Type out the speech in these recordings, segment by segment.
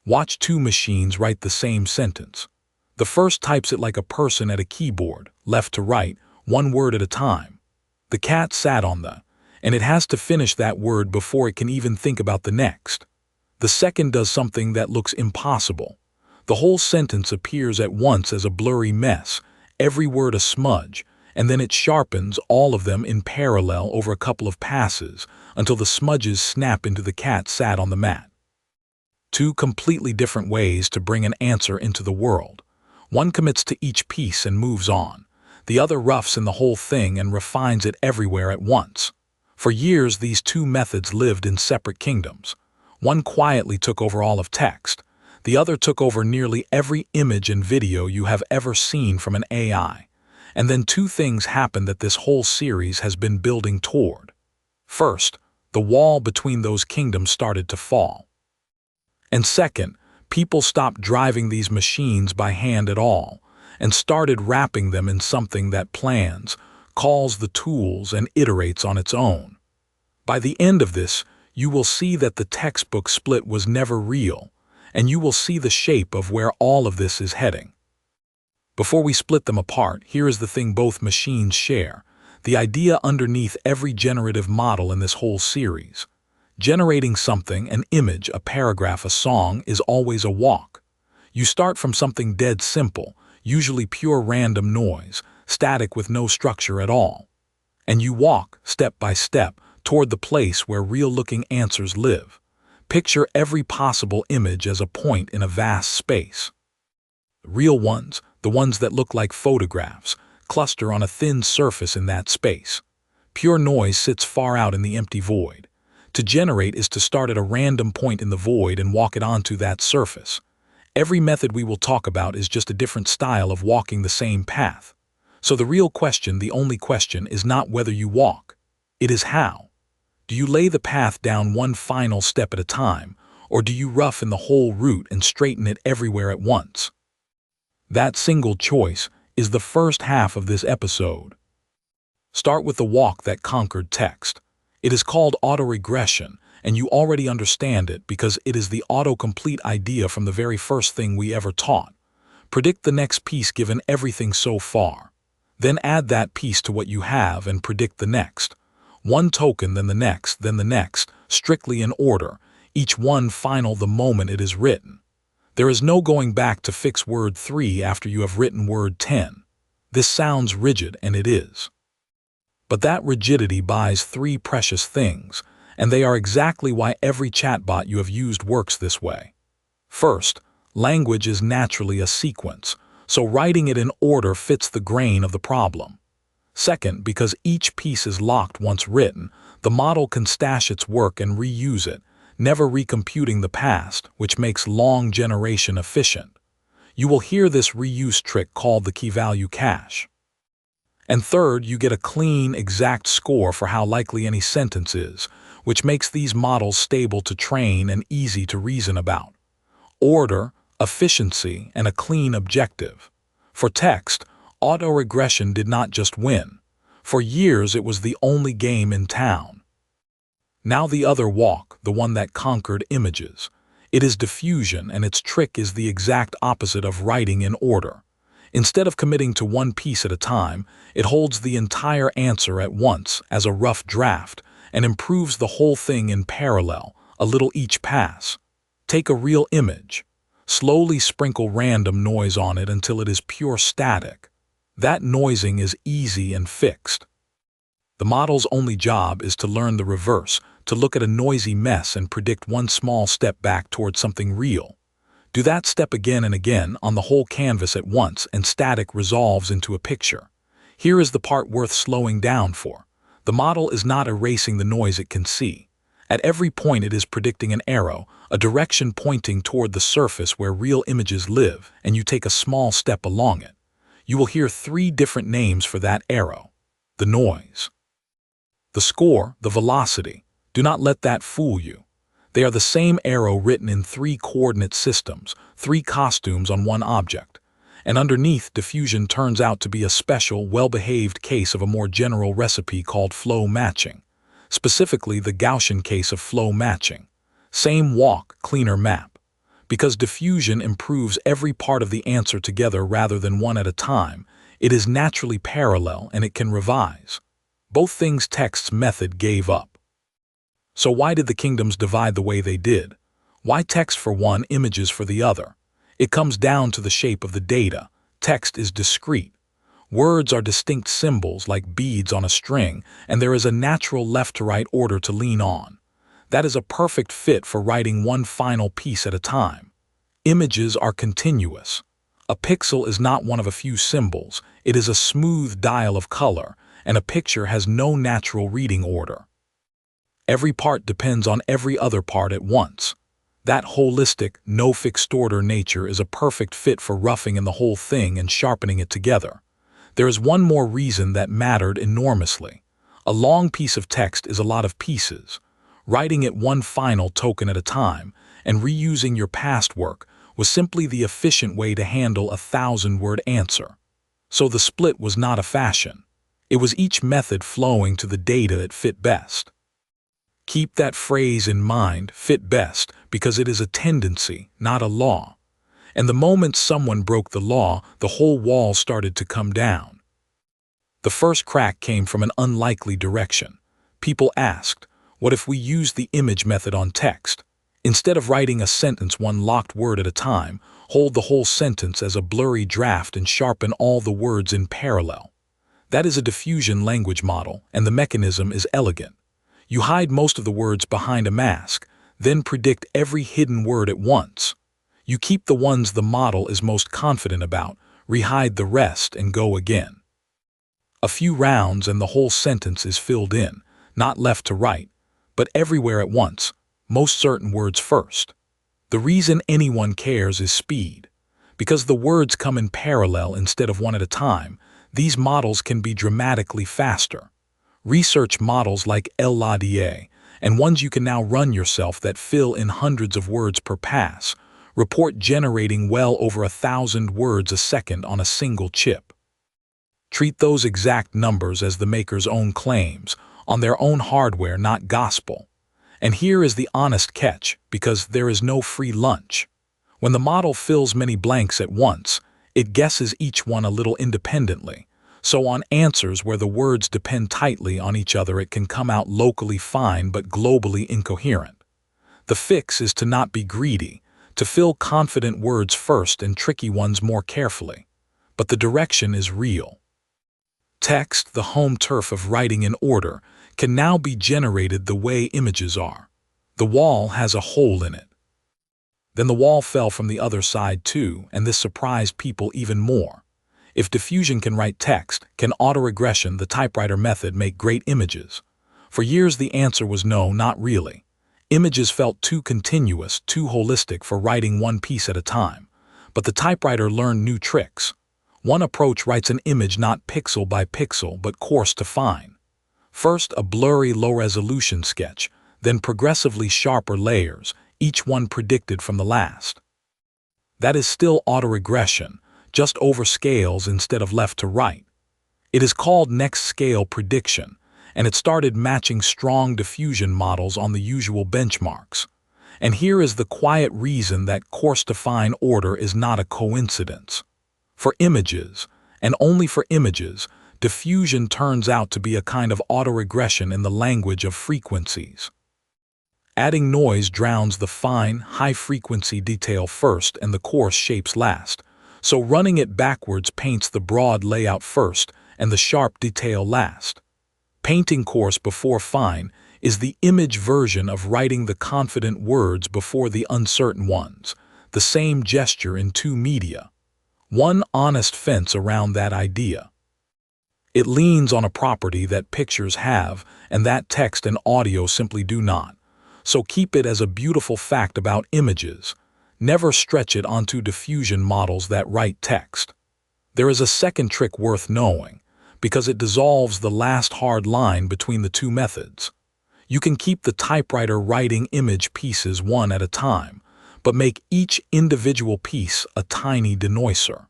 Watch two machines write the same sentence. The first types it like a person at a keyboard, left to right, one word at a time. The cat sat on and it has to finish that word before it can even think about the next. The second does something that looks impossible. The whole sentence appears at once as a blurry mess, every word a smudge, and then it sharpens all of them in parallel over a couple of passes until the smudges snap into the cat sat on the mat. Two completely different ways to bring an answer into the world. One commits to each piece and moves on. The other roughs in the whole thing and refines it everywhere at once. For years, these two methods lived in separate kingdoms. One quietly took over all of text. The other took over nearly every image and video you have ever seen from an AI. And then two things happened that this whole series has been building toward. First, the wall between those kingdoms started to fall. And second, people stopped driving these machines by hand at all and started wrapping them in something that plans, calls the tools, and iterates on its own. By the end of this, you will see that the textbook split was never real, and you will see the shape of where all of this is heading. Before we split them apart, here is the thing both machines share, the idea underneath every generative model in this whole series. Generating something, an image, a paragraph, a song, is always a walk. You start from something dead simple, usually pure random noise, static with no structure at all. And you walk, step by step, toward the place where real-looking answers live. Picture every possible image as a point in a vast space. Real ones, the ones that look like photographs, cluster on a thin surface in that space. Pure noise sits far out in the empty void. To generate is to start at a random point in the void and walk it onto that surface. Every method we will talk about is just a different style of walking the same path. So the real question, the only question, is not whether you walk. It is how. Do you lay the path down one final step at a time, or do you roughen the whole route and straighten it everywhere at once? That single choice is the first half of this episode. Start with the walk that conquered text. It is called autoregression, and you already understand it because it is the autocomplete idea from the very first thing we ever taught. Predict the next piece given everything so far. Then add that piece to what you have and predict the next. One token, then the next, strictly in order, each one final the moment it is written. There is no going back to fix word 3 after you have written word 10. This sounds rigid, and it is. But that rigidity buys 3 precious things, and they are exactly why every chatbot you have used works this way. First, language is naturally a sequence, so writing it in order fits the grain of the problem. Second, because each piece is locked once written, the model can stash its work and reuse it, never recomputing the past, which makes long generation efficient. You will hear this reuse trick called the key-value cache. And third, you get a clean, exact score for how likely any sentence is, which makes these models stable to train and easy to reason about. Order, efficiency, and a clean objective. For text, autoregression did not just win. For years it was the only game in town. Now the other walk, the one that conquered images. It is diffusion, and its trick is the exact opposite of writing in order. Instead of committing to one piece at a time, it holds the entire answer at once as a rough draft and improves the whole thing in parallel, a little each pass. Take a real image. Slowly sprinkle random noise on it until it is pure static. That noising is easy and fixed. The model's only job is to learn the reverse, to look at a noisy mess and predict one small step back towards something real. Do that step again and again on the whole canvas at once, and static resolves into a picture. Here is the part worth slowing down for. The model is not erasing the noise it can see. At every point it is predicting an arrow, a direction pointing toward the surface where real images live, and you take a small step along it. You will hear 3 different names for that arrow. The noise. The score, the velocity. Do not let that fool you. They are the same arrow written in 3 coordinate systems, 3 costumes on one object. And underneath, diffusion turns out to be a special, well-behaved case of a more general recipe called flow matching. Specifically, the Gaussian case of flow matching. Same walk, cleaner map. Because diffusion improves every part of the answer together rather than one at a time, it is naturally parallel and it can revise. Both things text's method gave up. So why did the kingdoms divide the way they did? Why text for one, images for the other? It comes down to the shape of the data. Text is discrete. Words are distinct symbols like beads on a string, and there is a natural left-to-right order to lean on. That is a perfect fit for writing one final piece at a time. Images are continuous. A pixel is not one of a few symbols, it is a smooth dial of color, and a picture has no natural reading order. Every part depends on every other part at once. That holistic, no fixed order nature is a perfect fit for roughing in the whole thing and sharpening it together. There is one more reason that mattered enormously. A long piece of text is a lot of pieces. Writing it one final token at a time and reusing your past work was simply the efficient way to handle a 1,000-word answer. So the split was not a fashion. It was each method flowing to the data it fit best. Keep that phrase in mind, fit best, because it is a tendency, not a law. And the moment someone broke the law, the whole wall started to come down. The first crack came from an unlikely direction. People asked, what if we used the image method on text? Instead of writing a sentence one locked word at a time, hold the whole sentence as a blurry draft and sharpen all the words in parallel. That is a diffusion language model, and the mechanism is elegant. You hide most of the words behind a mask, then predict every hidden word at once. You keep the ones the model is most confident about, rehide the rest, and go again. A few rounds and the whole sentence is filled in, not left to right, but everywhere at once, most certain words first. The reason anyone cares is speed. Because the words come in parallel instead of one at a time, these models can be dramatically faster. Research models like LLaDA, and ones you can now run yourself that fill in hundreds of words per pass, report generating well over 1,000 words a second on a single chip. Treat those exact numbers as the maker's own claims, on their own hardware, not gospel. And here is the honest catch, because there is no free lunch. When the model fills many blanks at once, it guesses each one a little independently. So on answers where the words depend tightly on each other, it can come out locally fine but globally incoherent. The fix is to not be greedy, to fill confident words first and tricky ones more carefully. But the direction is real. Text, the home turf of writing in order, can now be generated the way images are. The wall has a hole in it. Then the wall fell from the other side too, and this surprised people even more. If diffusion can write text, can autoregression, the typewriter method, make great images? For years the answer was no, not really. Images felt too continuous, too holistic for writing one piece at a time. But the typewriter learned new tricks. One approach writes an image not pixel by pixel, but coarse to fine. First a blurry, low-resolution sketch, then progressively sharper layers, each one predicted from the last. That is still autoregression, just over scales instead of left to right. It is called next scale prediction, and it started matching strong diffusion models on the usual benchmarks. And here is the quiet reason that coarse to fine order is not a coincidence. For images, and only for images, diffusion turns out to be a kind of autoregression in the language of frequencies. Adding noise drowns the fine, high-frequency detail first and the coarse shapes last. So running it backwards paints the broad layout first and the sharp detail last. Painting coarse before fine is the image version of writing the confident words before the uncertain ones, the same gesture in two media. One honest fence around that idea. It leans on a property that pictures have and that text and audio simply do not. So keep it as a beautiful fact about images. Never stretch it onto diffusion models that write text. There is a second trick worth knowing, because it dissolves the last hard line between the two methods. You can keep the typewriter writing image pieces one at a time, but make each individual piece a tiny denoiser.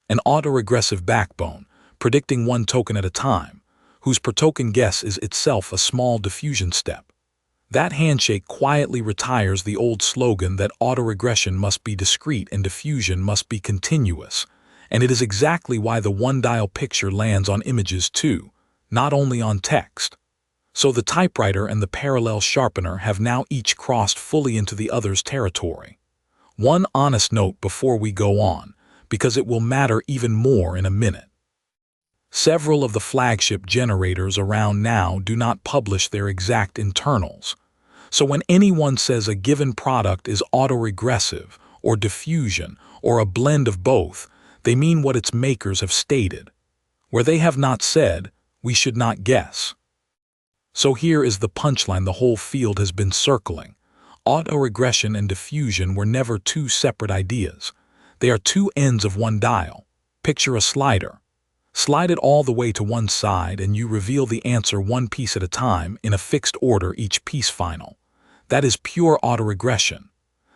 An autoregressive backbone, predicting one token at a time, whose per token guess is itself a small diffusion step. That handshake quietly retires the old slogan that autoregression must be discrete and diffusion must be continuous, and it is exactly why the one-dial picture lands on images too, not only on text. So the typewriter and the parallel sharpener have now each crossed fully into the other's territory. One honest note before we go on, because it will matter even more in a minute. Several of the flagship generators around now do not publish their exact internals. So when anyone says a given product is autoregressive, or diffusion, or a blend of both, they mean what its makers have stated. Where they have not said, we should not guess. So here is the punchline the whole field has been circling. Autoregression and diffusion were never two separate ideas. They are two ends of one dial. Picture a slider. Slide it all the way to one side and you reveal the answer one piece at a time in a fixed order, each piece final. That is pure autoregression.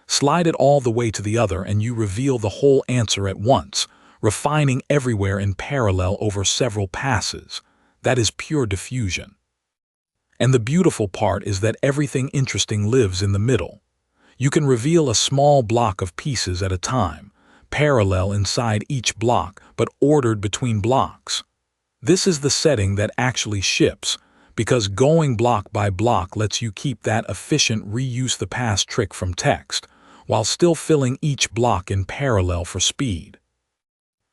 Slide it all the way to the other and you reveal the whole answer at once, refining everywhere in parallel over several passes. That is pure diffusion. And the beautiful part is that everything interesting lives in the middle. You can reveal a small block of pieces at a time, parallel inside each block, but ordered between blocks. This is the setting that actually ships, because going block by block lets you keep that efficient reuse the past trick from text, while still filling each block in parallel for speed.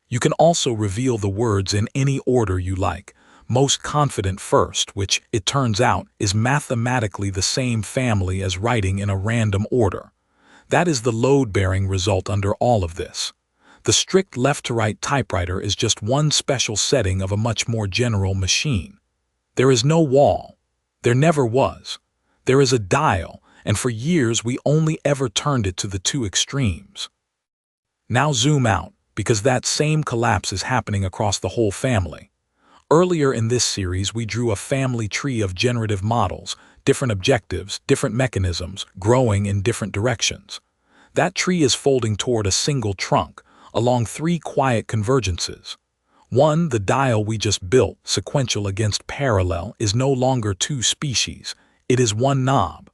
You can also reveal the words in any order you like, most confident first, which, it turns out, is mathematically the same family as writing in a random order. That is the load-bearing result under all of this. The strict left-to-right typewriter is just one special setting of a much more general machine. There is no wall. There never was. There is a dial, and for years we only ever turned it to the two extremes. Now zoom out, because that same collapse is happening across the whole family. Earlier in this series, we drew a family tree of generative models, different objectives, different mechanisms, growing in different directions. That tree is folding toward a single trunk, along three quiet convergences. One, the dial we just built, sequential against parallel, is no longer two species, it is one knob.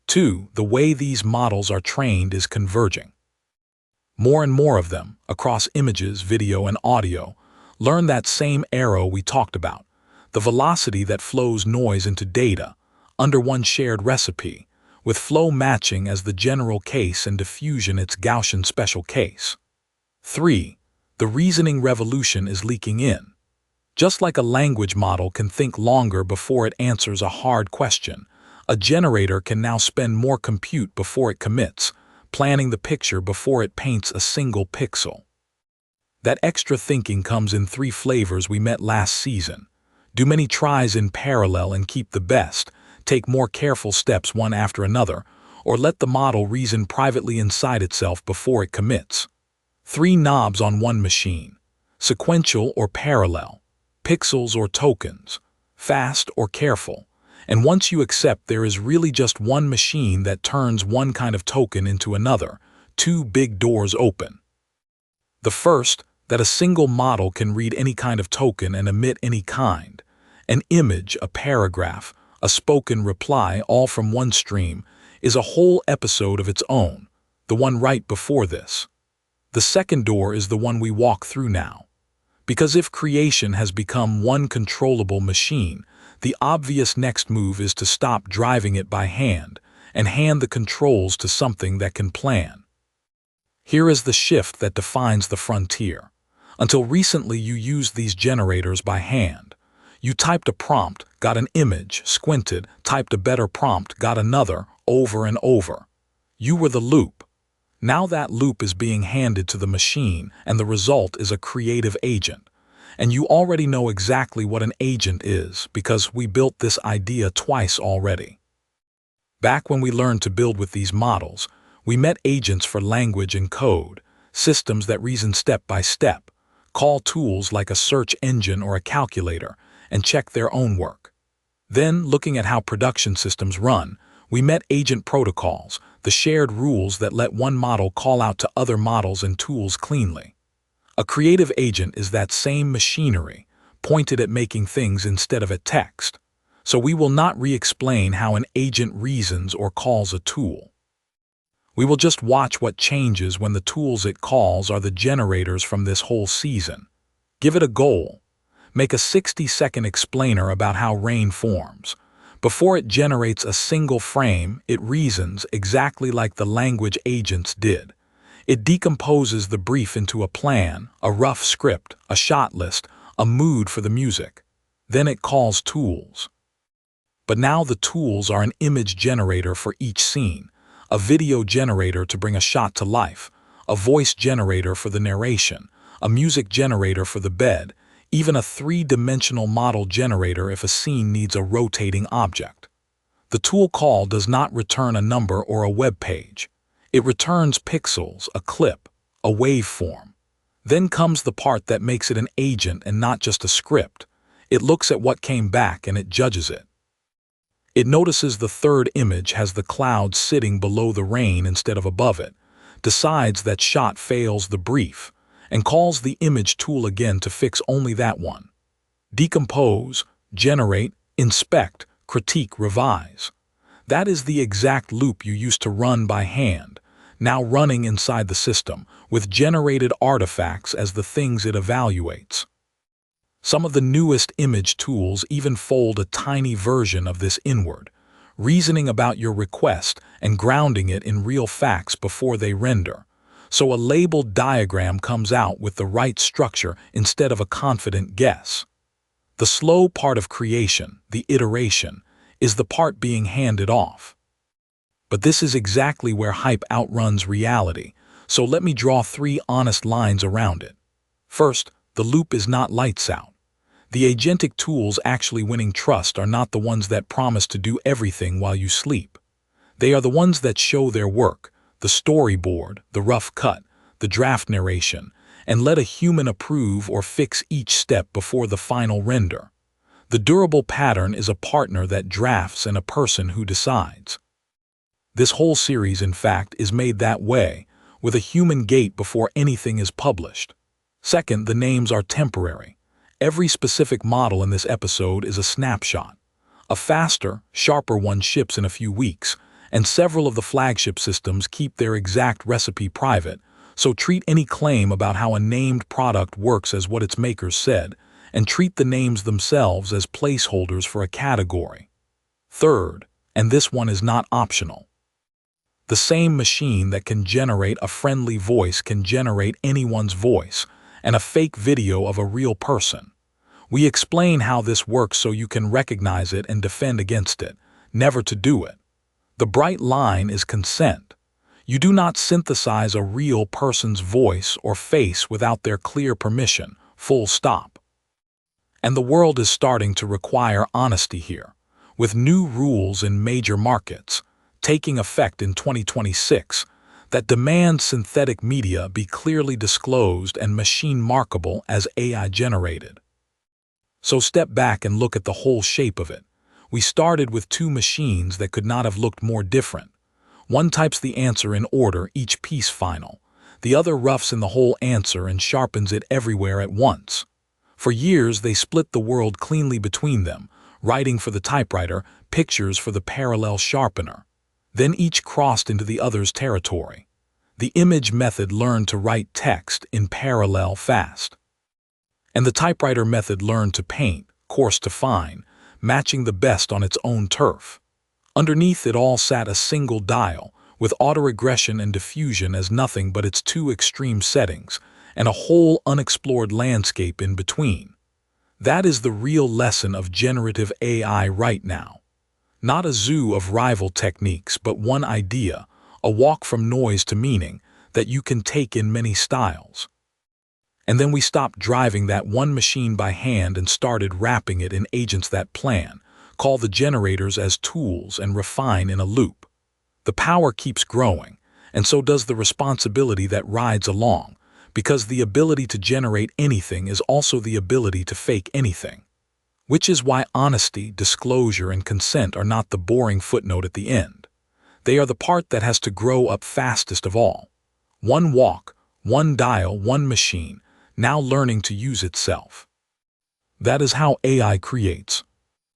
Two, the way these models are trained is converging. More and more of them, across images, video, and audio, learn that same arrow we talked about, the velocity that flows noise into data, under one shared recipe, with flow matching as the general case and diffusion its Gaussian special case. 3. The reasoning revolution is leaking in. Just like a language model can think longer before it answers a hard question, a generator can now spend more compute before it commits, planning the picture before it paints a single pixel. That extra thinking comes in three flavors we met last season. Do many tries in parallel and keep the best, take more careful steps one after another, or let the model reason privately inside itself before it commits. 3 knobs on one machine, sequential or parallel, pixels or tokens, fast or careful. And once you accept there is really just one machine that turns one kind of token into another, 2 big doors open. The first, that a single model can read any kind of token and emit any kind. An image, a paragraph, a spoken reply, all from one stream, is a whole episode of its own, the one right before this. The second door is the one we walk through now. Because if creation has become one controllable machine, the obvious next move is to stop driving it by hand and hand the controls to something that can plan. Here is the shift that defines the frontier. Until recently you used these generators by hand. You typed a prompt, got an image, squinted, typed a better prompt, got another, over and over. You were the loop. Now that loop is being handed to the machine, and the result is a creative agent. And you already know exactly what an agent is, because we built this idea twice already. Back when we learned to build with these models, we met agents for language and code, systems that reason step by step, call tools like a search engine or a calculator, and check their own work. Then, looking at how production systems run, we met agent protocols, the shared rules that let one model call out to other models and tools cleanly. A creative agent is that same machinery, pointed at making things instead of at text. So we will not re-explain how an agent reasons or calls a tool. We will just watch what changes when the tools it calls are the generators from this whole season. Give it a goal. Make a 60-second explainer about how rain forms. Before it generates a single frame, it reasons exactly like the language agents did. It decomposes the brief into a plan, a rough script, a shot list, a mood for the music. Then it calls tools. But now the tools are an image generator for each scene, a video generator to bring a shot to life, a voice generator for the narration, a music generator for the bed, even a three-dimensional model generator if a scene needs a rotating object. The tool call does not return a number or a web page. It returns pixels, a clip, a waveform. Then comes the part that makes it an agent and not just a script. It looks at what came back and it judges it. It notices the third image has the cloud sitting below the rain instead of above it, decides that shot fails the brief, and calls the image tool again to fix only that one. Decompose, generate, inspect, critique, revise. That is the exact loop you used to run by hand, now running inside the system, with generated artifacts as the things it evaluates. Some of the newest image tools even fold a tiny version of this inward, reasoning about your request and grounding it in real facts before they render. So a labeled diagram comes out with the right structure instead of a confident guess. The slow part of creation, the iteration, is the part being handed off. But this is exactly where hype outruns reality, so let me draw 3 honest lines around it. First, the loop is not lights out. The agentic tools actually winning trust are not the ones that promise to do everything while you sleep. They are the ones that show their work, the storyboard, the rough cut, the draft narration, and let a human approve or fix each step before the final render. The durable pattern is a partner that drafts and a person who decides. This whole series, in fact, is made that way, with a human gate before anything is published. Second, the names are temporary. Every specific model in this episode is a snapshot. A faster, sharper one ships in a few weeks, and several of the flagship systems keep their exact recipe private, so treat any claim about how a named product works as what its makers said, and treat the names themselves as placeholders for a category. Third, and this one is not optional. The same machine that can generate a friendly voice can generate anyone's voice, and a fake video of a real person. We explain how this works so you can recognize it and defend against it, never to do it. The bright line is consent. You do not synthesize a real person's voice or face without their clear permission, full stop. And the world is starting to require honesty here, with new rules in major markets, taking effect in 2026, that demand synthetic media be clearly disclosed and machine markable as AI generated. So step back and look at the whole shape of it. We started with 2 machines that could not have looked more different. One types the answer in order, each piece final. The other roughs in the whole answer and sharpens it everywhere at once. For years, they split the world cleanly between them, writing for the typewriter, pictures for the parallel sharpener. Then each crossed into the other's territory. The image method learned to write text in parallel fast. And the typewriter method learned to paint, coarse to fine, matching the best on its own turf. Underneath it all sat a single dial, with autoregression and diffusion as nothing but its 2 extreme settings, and a whole unexplored landscape in between. That is the real lesson of generative AI right now. Not a zoo of rival techniques, but one idea, a walk from noise to meaning, that you can take in many styles. And then we stopped driving that one machine by hand and started wrapping it in agents that plan, call the generators as tools, and refine in a loop. The power keeps growing, and so does the responsibility that rides along, because the ability to generate anything is also the ability to fake anything. Which is why honesty, disclosure, and consent are not the boring footnote at the end. They are the part that has to grow up fastest of all. One walk, one dial, one machine, now learning to use itself. That is how AI creates,